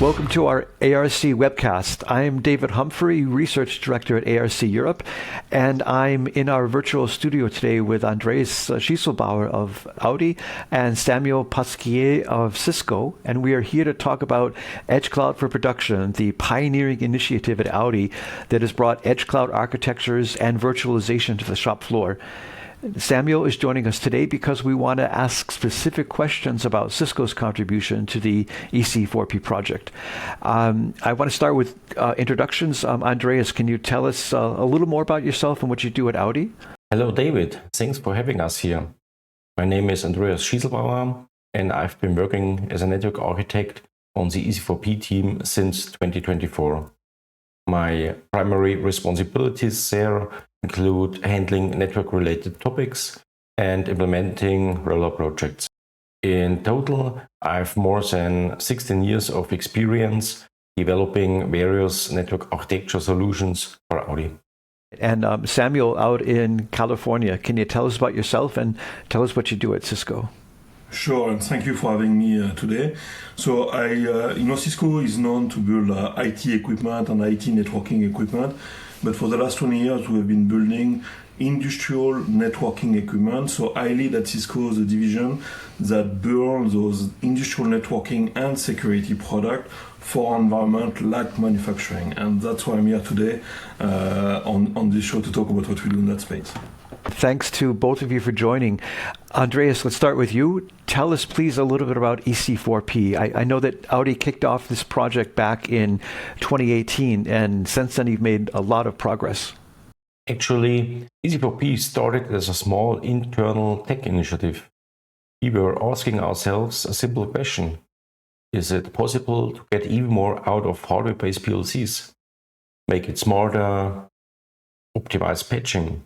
Welcome to our ARC Webcast. I'm David Humphrey, Research Director at ARC Europe, and I'm in our virtual studio today with Andreas Schiesslbauer of Audi and Samuel Pasquier of Cisco, and we are here to talk about Edge Cloud for Production, the pioneering initiative at Audi that has brought Edge Cloud architectures and virtualization to the shop floor. Samuel is joining us today because we want to ask specific questions about Cisco's contribution to the EC4P project. I want to start with introductions. Andreas, can you tell us a little more about yourself and what you do at Audi? Hello, David. Thanks for having us here. My name is Andreas Schiesslbauer, and I've been working as a network architect on the EC4P team since 2024. My primary responsibilities there include handling network-related topics and implementing rollout projects. In total, I have more than 16 years of experience developing various network architecture solutions for Audi. And Samuel, out in California, can you tell us about yourself and tell us what you do at Cisco? Sure, and thank you for having me today. So Cisco is known to build IT equipment and IT networking equipment, but for the last 20 years we have been building industrial networking equipment. So I lead at Cisco the division that builds those industrial networking and security products for environment like manufacturing, and that's why I'm here today on this show to talk about what we do in that space. Thanks to both of you for joining. Andreas, let's start with you. Tell us, please, a little bit about EC4P. I know that Audi kicked off this project back in 2018, and since then you've made a lot of progress. Actually, EC4P started as a small internal tech initiative. We were asking ourselves a simple question. Is it possible to get even more out of hardware-based PLCs? Make it smarter, optimize patching?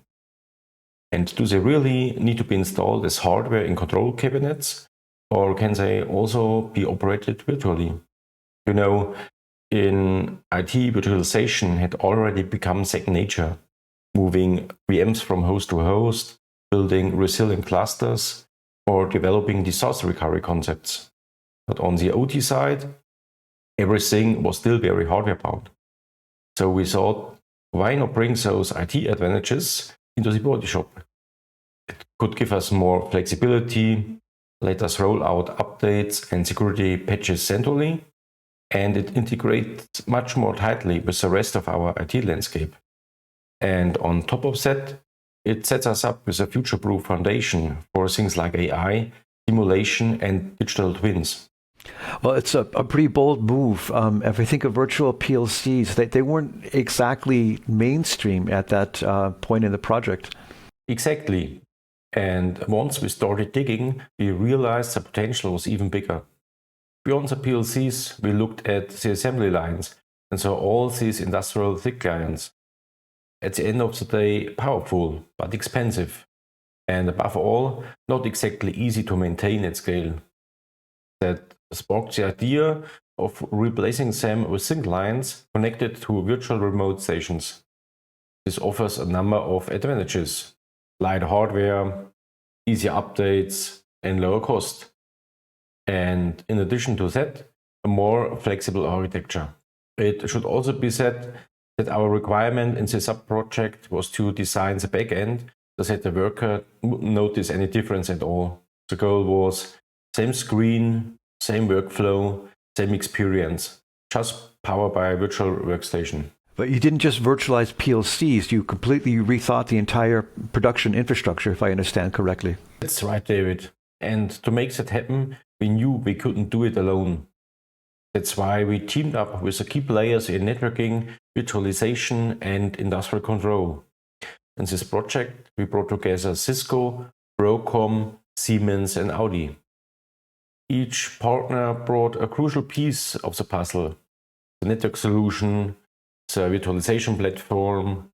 And do they really need to be installed as hardware in control cabinets, or can they also be operated virtually? You know, in IT, virtualization had already become second nature, moving VMs from host to host, building resilient clusters, or developing disaster recovery concepts. But on the OT side, everything was still very hardware-bound. So we thought, why not bring those IT advantages into the body shop? It could give us more flexibility, let us roll out updates and security patches centrally, and it integrates much more tightly with the rest of our IT landscape. And on top of that, it sets us up with a future-proof foundation for things like AI, simulation, and digital twins. Well, it's a pretty bold move. If I think of virtual PLCs, they weren't exactly mainstream at that point in the project. Exactly. And once we started digging, we realized the potential was even bigger. Beyond the PLCs, we looked at the assembly lines and saw all these industrial thick clients. At the end of the day, powerful, but expensive. And above all, not exactly easy to maintain at scale. That sparked the idea of replacing them with thin lines connected to virtual remote stations. This offers a number of advantages: light hardware, easy updates, and lower cost. And in addition to that, a more flexible architecture. It should also be said that our requirement in this sub-project was to design the backend so that the worker wouldn't notice any difference at all. The goal was same screen, same workflow, same experience, just powered by a virtual workstation. But you didn't just virtualize PLCs, you completely rethought the entire production infrastructure, if I understand correctly. That's right, David. And to make that happen, we knew we couldn't do it alone. That's why we teamed up with the key players in networking, virtualization, and industrial control. In this project, we brought together Cisco, Broadcom, Siemens, and Audi. Each partner brought a crucial piece of the puzzle: the network solution, the virtualization platform,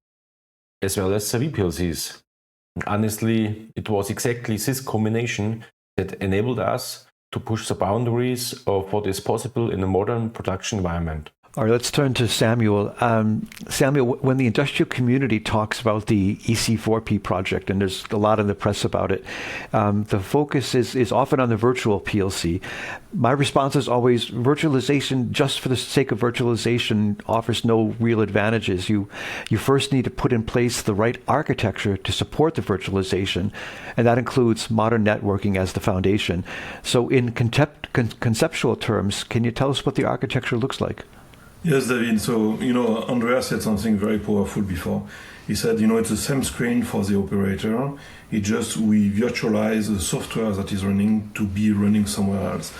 as well as the VPLCs. And honestly, it was exactly this combination that enabled us to push the boundaries of what is possible in a modern production environment. All right, let's turn to Samuel. Samuel, when the industrial community talks about the EC4P project, and there's a lot in the press about it, the focus is often on the virtual PLC. My response is always virtualization, just for the sake of virtualization, offers no real advantages. You first need to put in place the right architecture to support the virtualization, and that includes modern networking as the foundation. So in conceptual terms, can you tell us what the architecture looks like? Yes, David. So, Andreas said something very powerful before. He said, it's the same screen for the operator. It just, we virtualize the software that is running to be running somewhere else.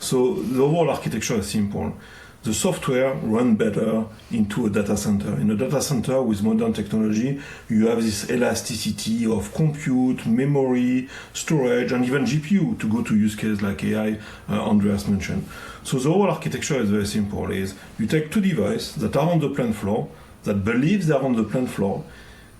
So the whole architecture is simple. The software runs better into a data center. In a data center with modern technology, you have this elasticity of compute, memory, storage, and even GPU to go to use cases like AI, Andreas mentioned. So the whole architecture is very simple. Is you take two devices that are on the plant floor, that believes they're on the plant floor,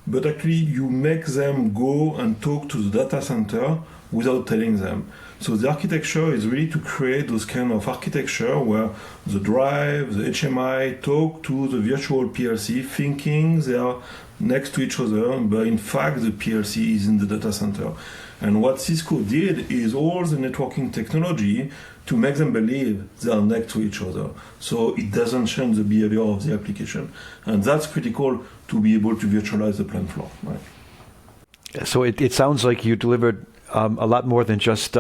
but actually you make them go and talk to the data center without telling them. So the architecture is really to create those kind of architecture where the drive, the HMI talk to the virtual PLC, thinking they are next to each other, but in fact the PLC is in the data center. And what Cisco did is all the networking technology to make them believe they are next to each other. So it doesn't change the behavior of the application. And that's critical to be able to virtualize the plant floor. Right? So it sounds like you delivered a lot more than just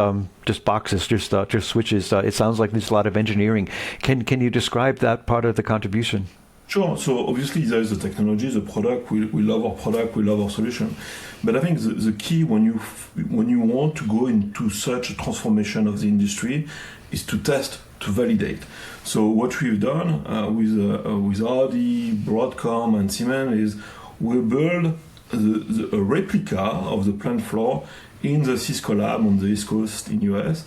boxes, just switches. It sounds like there's a lot of engineering. Can you describe that part of the contribution? Sure. So obviously there is the technology, the product. We love our product. We love our solution. But I think the key when you want to go into such a transformation of the industry is to test, to validate. So what we've done with Audi, Broadcom, and Siemens is we build a replica of the plant floor in the Cisco lab on the East Coast in US,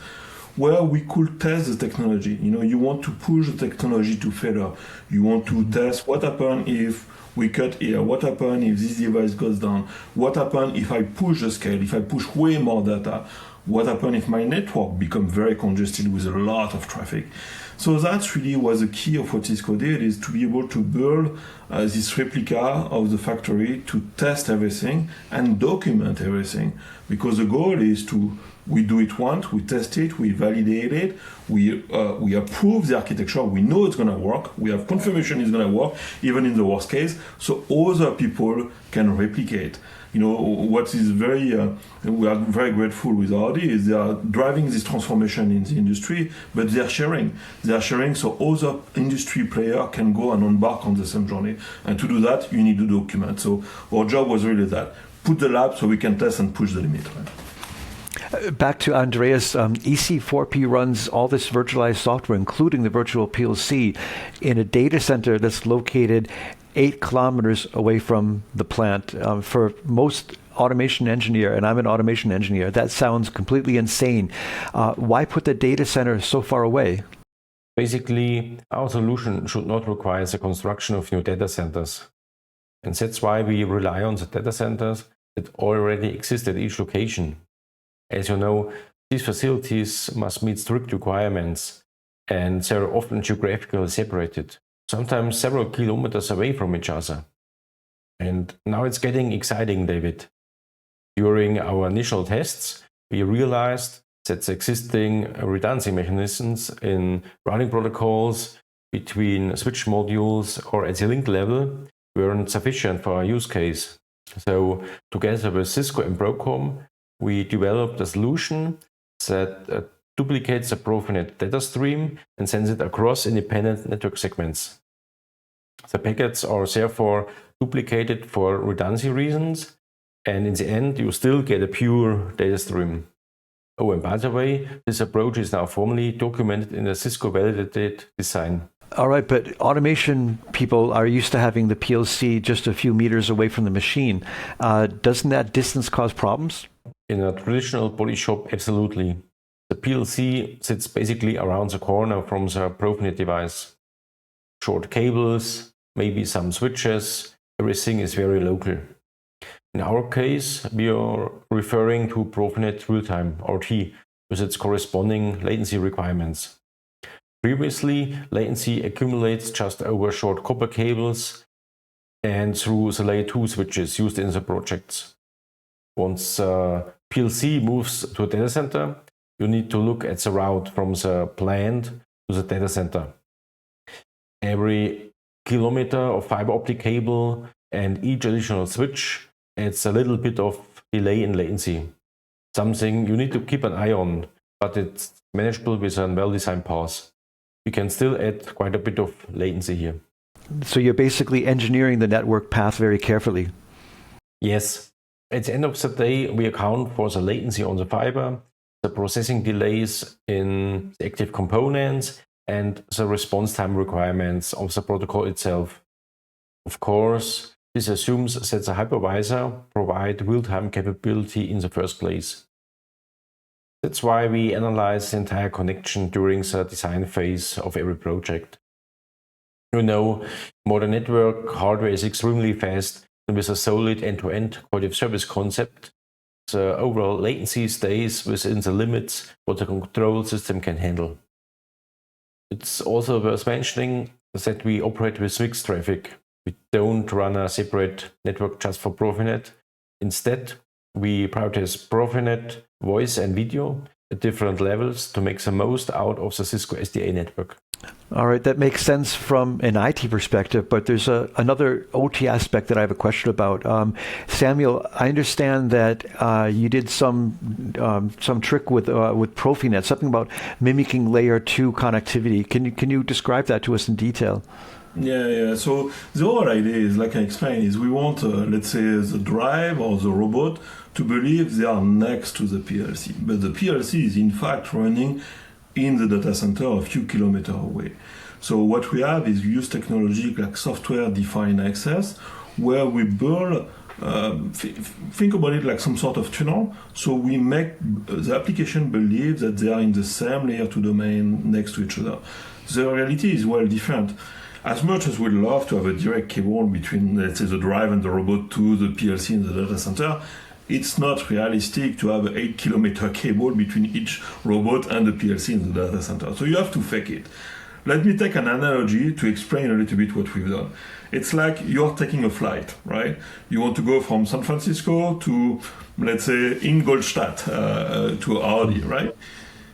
where we could test the technology. You want to push the technology to failure. You want to test what happens if we cut here, what happens if this device goes down, what happens if I push the scale, if I push way more data, what happens if my network becomes very congested with a lot of traffic. So that's really was the key of what Cisco did, is to be able to build this replica of the factory, to test everything and document everything. Because the goal is we do it once, we test it, we validate it, we approve the architecture, we know it's going to work, we have confirmation it's going to work, even in the worst case, so other people can replicate. What is we are very grateful with Audi is they are driving this transformation in the industry, but they are sharing so other industry players can go and embark on the same journey. And to do that, you need to document. So our job was really that, put the lab so we can test and push the limit. Right? Back to Andreas, EC4P runs all this virtualized software, including the virtual PLC, in a data center that's located 8 kilometers away from the plant. For most automation engineer, and I'm an automation engineer, that sounds completely insane. Why put the data center so far away? Basically, our solution should not require the construction of new data centers. And that's why we rely on the data centers that already exist at each location. As you know, these facilities must meet strict requirements, and they're often geographically separated, sometimes several kilometers away from each other. And now it's getting exciting, David. During our initial tests, we realized that the existing redundancy mechanisms in routing protocols between switch modules or at the link level weren't sufficient for our use case. So together with Cisco and Broadcom, we developed a solution that duplicates the Profinet data stream and sends it across independent network segments. The packets are therefore duplicated for redundancy reasons, and in the end you still get a pure data stream. Oh, and by the way, this approach is now formally documented in the Cisco validated design. All right, but automation people are used to having the PLC just a few meters away from the machine. Doesn't that distance cause problems? In a traditional body shop, absolutely. The PLC sits basically around the corner from the Profinet device. Short cables, maybe some switches, everything is very local. In our case, we are referring to Profinet real-time, RT, with its corresponding latency requirements. Previously, latency accumulates just over short copper cables and through the layer 2 switches used in the projects. Once PLC moves to a data center, you need to look at the route from the plant to the data center. Every kilometer of fiber optic cable and each additional switch adds a little bit of delay in latency. Something you need to keep an eye on, but it's manageable with a well-designed path. You can still add quite a bit of latency here. So you're basically engineering the network path very carefully. Yes. At the end of the day, we account for the latency on the fiber, the processing delays in the active components, and the response time requirements of the protocol itself. Of course, this assumes that the hypervisor provides real-time capability in the first place. That's why we analyze the entire connection during the design phase of every project. You know, modern network hardware is extremely fast, and with a solid end-to-end quality of service concept, the overall latency stays within the limits what the control system can handle. It's also worth mentioning that we operate with mixed traffic. We don't run a separate network just for Profinet. Instead, we prioritize Profinet, voice and video at different levels to make the most out of the Cisco SDA network. All right, that makes sense from an IT perspective, but there's another OT aspect that I have a question about. Samuel, I understand that you did some trick with Profinet, something about mimicking layer 2 connectivity. Can you describe that to us in detail? Yeah. So the whole idea is, like I explained, is we want, let's say, the drive or the robot to believe they are next to the PLC. But the PLC is in fact running in the data center a few kilometers away. So what we have is use technology like software-defined access, where we build, think about it like some sort of tunnel. So we make the application believe that they are in the same layer 2 domain next to each other. The reality is well different. As much as we'd love to have a direct cable between, let's say, the drive and the robot to the PLC in the data center, it's not realistic to have an 8-kilometer cable between each robot and the PLC in the data center. So you have to fake it. Let me take an analogy to explain a little bit what we've done. It's like you're taking a flight, right? You want to go from San Francisco to, let's say, Ingolstadt to Audi, right?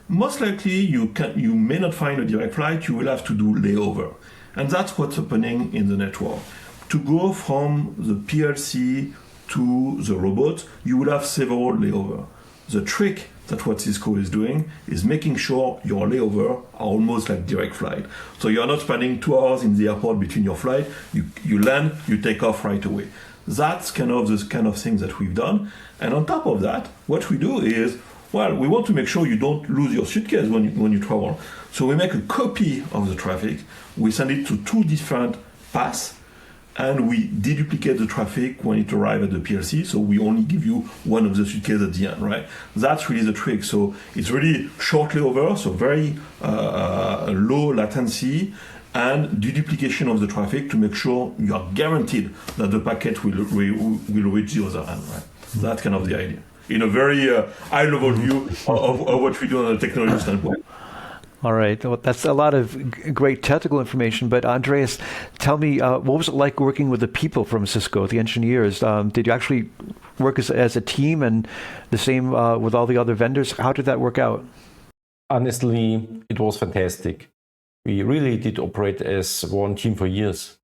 Most likely you may not find a direct flight, you will have to do layover. And that's what's happening in the network. To go from the PLC to the robot, you will have several layover. The trick that what Cisco is doing is making sure your layover are almost like direct flight. So you're not spending 2 hours in the airport between your flight, you land, you take off right away. That's kind of the kind of thing that we've done. And on top of that, what we do is, well, we want to make sure you don't lose your suitcase when you travel. So we make a copy of the traffic, we send it to 2 different paths, and we deduplicate the traffic when it arrives at the PLC, so we only give you one of the suitcases at the end, right? That's really the trick. So it's really short layover, so very low latency, and deduplication of the traffic to make sure you are guaranteed that the packet will reach the other end, right? That's kind of the idea, in a very high-level view of what we do on a technology standpoint. All right. Well, that's a lot of great technical information. But Andreas, tell me, what was it like working with the people from Cisco, the engineers? Did you actually work as a team, and the same with all the other vendors? How did that work out? Honestly, it was fantastic. We really did operate as one team for years.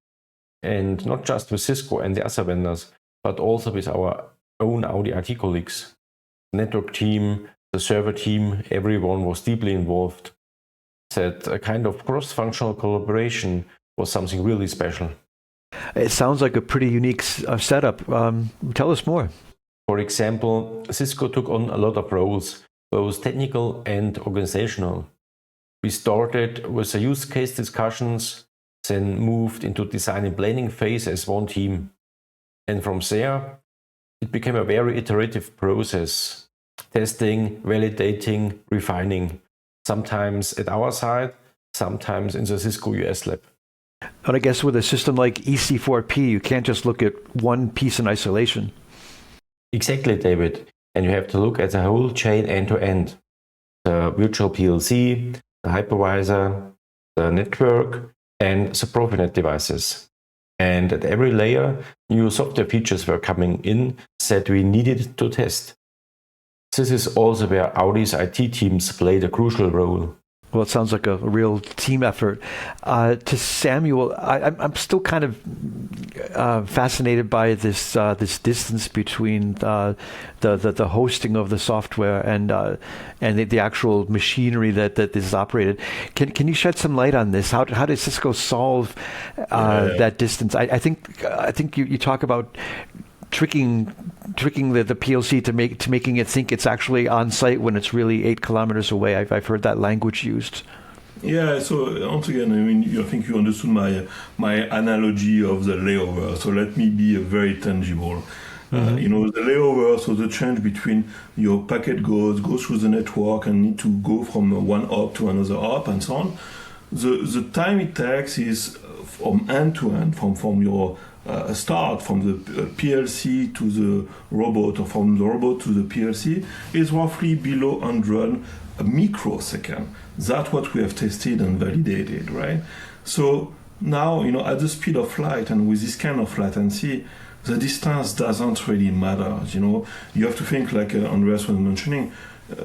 And not just with Cisco and the other vendors, but also with our own Audi IT colleagues. The network team, the server team, everyone was deeply involved. That a kind of cross-functional collaboration was something really special. It sounds like a pretty unique setup. Tell us more. For example, Cisco took on a lot of roles, both technical and organizational. We started with the use case discussions, then moved into design and planning phase as one team. And from there, it became a very iterative process. Testing, validating, refining. Sometimes at our side, sometimes in the Cisco US lab. And I guess with a system like EC4P, you can't just look at one piece in isolation. Exactly, David. And you have to look at the whole chain end to end. The virtual PLC, the hypervisor, the network, and the Profinet devices. And at every layer, new software features were coming in that we needed to test. This is also where Audi's IT teams played a crucial role. Well, it sounds like a real team effort. To Samuel, I'm still kind of fascinated by this distance between the hosting of the software and the actual machinery that is operated. Can you shed some light on this? How does Cisco solve that distance? I think you talk about tricking the PLC to making it think it's actually on site when it's really 8 kilometers away. I've heard that language used. Yeah, so once again, I mean, I think you understood my analogy of the layover. So let me be very tangible. The layover, so the change between your packet goes through the network and need to go from one hop to another hop and so on. The time it takes is from end to end, from your start from the PLC to the robot, or from the robot to the PLC, is roughly below 100 microsecond. That's what we have tested and validated, right? So now, at the speed of light and with this kind of latency, the distance doesn't really matter. You have to think, like Andreas was mentioning,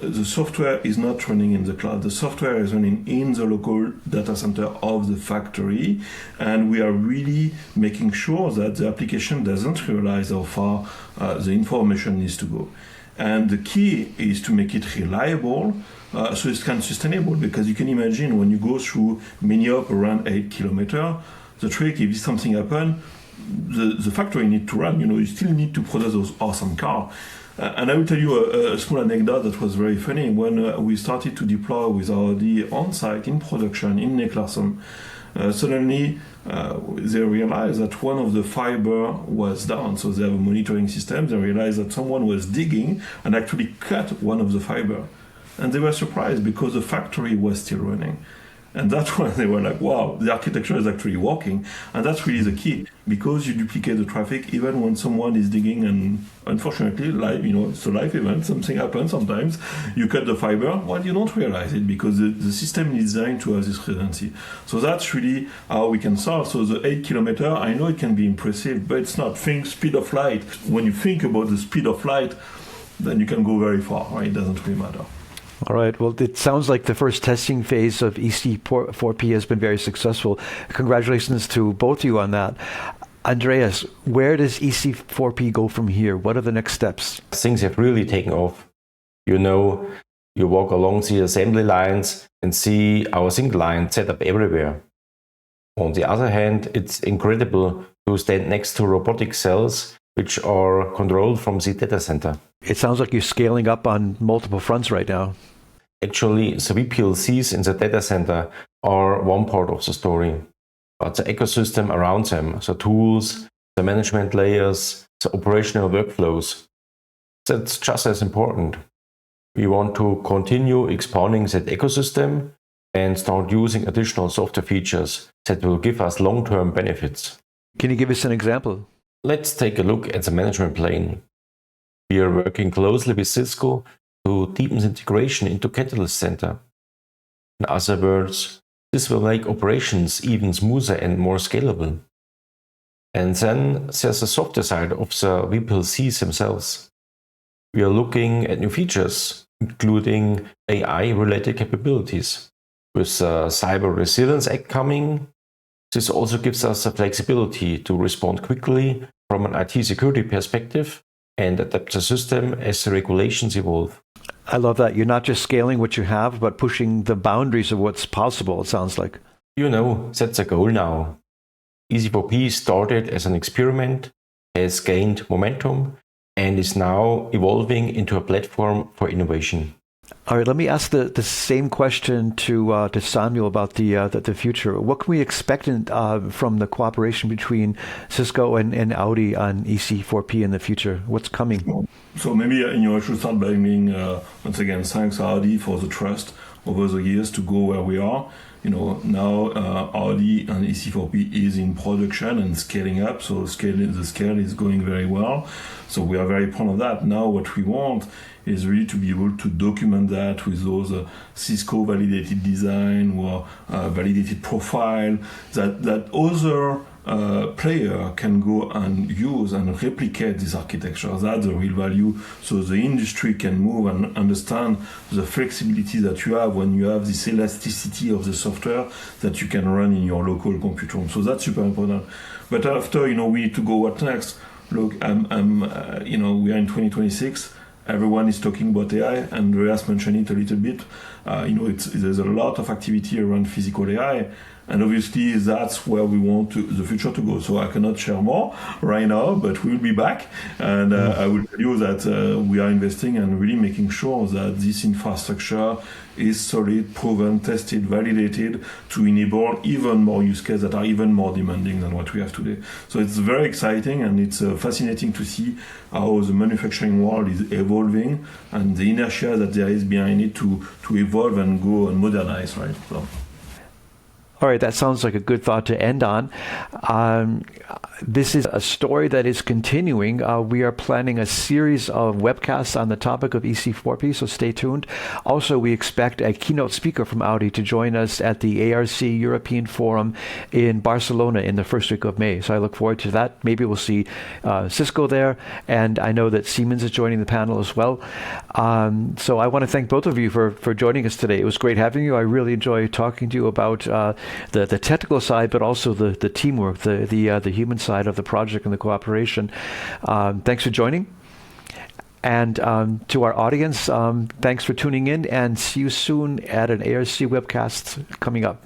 the software is not running in the cloud. The software is running in the local data center of the factory, and we are really making sure that the application doesn't realize how far the information needs to go. And the key is to make it reliable, so it's kind of sustainable, because you can imagine when you go through many up around 8 kilometers, the trick, if something happens, the factory need to run. You still need to produce those awesome cars. And I will tell you a small anecdote that was very funny. When we started to deploy with Audi on-site in production in Necklarsson, suddenly they realized that one of the fiber was down. So they have a monitoring system. They realized that someone was digging and actually cut one of the fiber. And they were surprised because the factory was still running. And that's when they were like, wow, the architecture is actually working. And that's really the key, because you duplicate the traffic even when someone is digging, and unfortunately, it's a live event, something happens sometimes, you cut the fiber, well, you don't realize it because the system is designed to have this redundancy. So that's really how we can solve. So the 8 kilometer, I know it can be impressive, but it's not. Think speed of light. When you think about the speed of light, then you can go very far, right? It doesn't really matter. All right. Well, it sounds like the first testing phase of EC4P has been very successful. Congratulations to both of you on that. Andreas, where does EC4P go from here? What are the next steps? Things have really taken off. You walk along the assembly lines and see our single line set up everywhere. On the other hand, it's incredible to stand next to robotic cells which are controlled from the data center. It sounds like you're scaling up on multiple fronts right now. Actually, the VPLCs in the data center are one part of the story, but the ecosystem around them, the tools, the management layers, the operational workflows, that's just as important. We want to continue expanding that ecosystem and start using additional software features that will give us long-term benefits. Can you give us an example? Let's take a look at the management plane. We are working closely with Cisco to deepen integration into Catalyst Center. In other words, this will make operations even smoother and more scalable. And then there's the software side of the VPLCs themselves. We are looking at new features, including AI-related capabilities. With the Cyber Resilience Act coming, this also gives us the flexibility to respond quickly from an IT security perspective and adapt the system as the regulations evolve. I love that. You're not just scaling what you have, but pushing the boundaries of what's possible, it sounds like. That's the goal now. EC4P started as an experiment, has gained momentum, and is now evolving into a platform for innovation. All right, let me ask the same question to Samuel about the future. What can we expect from the cooperation between Cisco and Audi on EC4P in the future? What's coming? So maybe I should start by being once again thanks Audi for the trust over the years to go where we are. Now Audi and EC4P is in production and scaling up, so the scale is going very well. So we are very proud of that. Now what we want is really to be able to document that with those Cisco validated design or validated profile that other player can go and use and replicate this architecture. That's the real value. So the industry can move and understand the flexibility that you have when you have this elasticity of the software that you can run in your local computer room. So that's super important. But after, we need to go what next? Look, we are in 2026. Everyone is talking about AI. Andreas mentioned it a little bit. There's a lot of activity around physical AI. And obviously, that's where we want the future to go. So I cannot share more right now, but we'll be back. And I will tell you that we are investing and really making sure that this infrastructure is solid, proven, tested, validated to enable even more use cases that are even more demanding than what we have today. So it's very exciting, and it's fascinating to see how the manufacturing world is evolving and the inertia that there is behind it to evolve and go and modernize, right? So. All right, that sounds like a good thought to end on. This is a story that is continuing. We are planning a series of webcasts on the topic of EC4P, so stay tuned. Also, we expect a keynote speaker from Audi to join us at the ARC European Forum in Barcelona in the first week of May. So I look forward to that. Maybe we'll see Cisco there, and I know that Siemens is joining the panel as well. So I want to thank both of you for joining us today. It was great having you. I really enjoyed talking to you about the technical side, but also the teamwork, the human side of the project and the cooperation. Thanks for joining. And to our audience, thanks for tuning in, and see you soon at an ARC webcast coming up.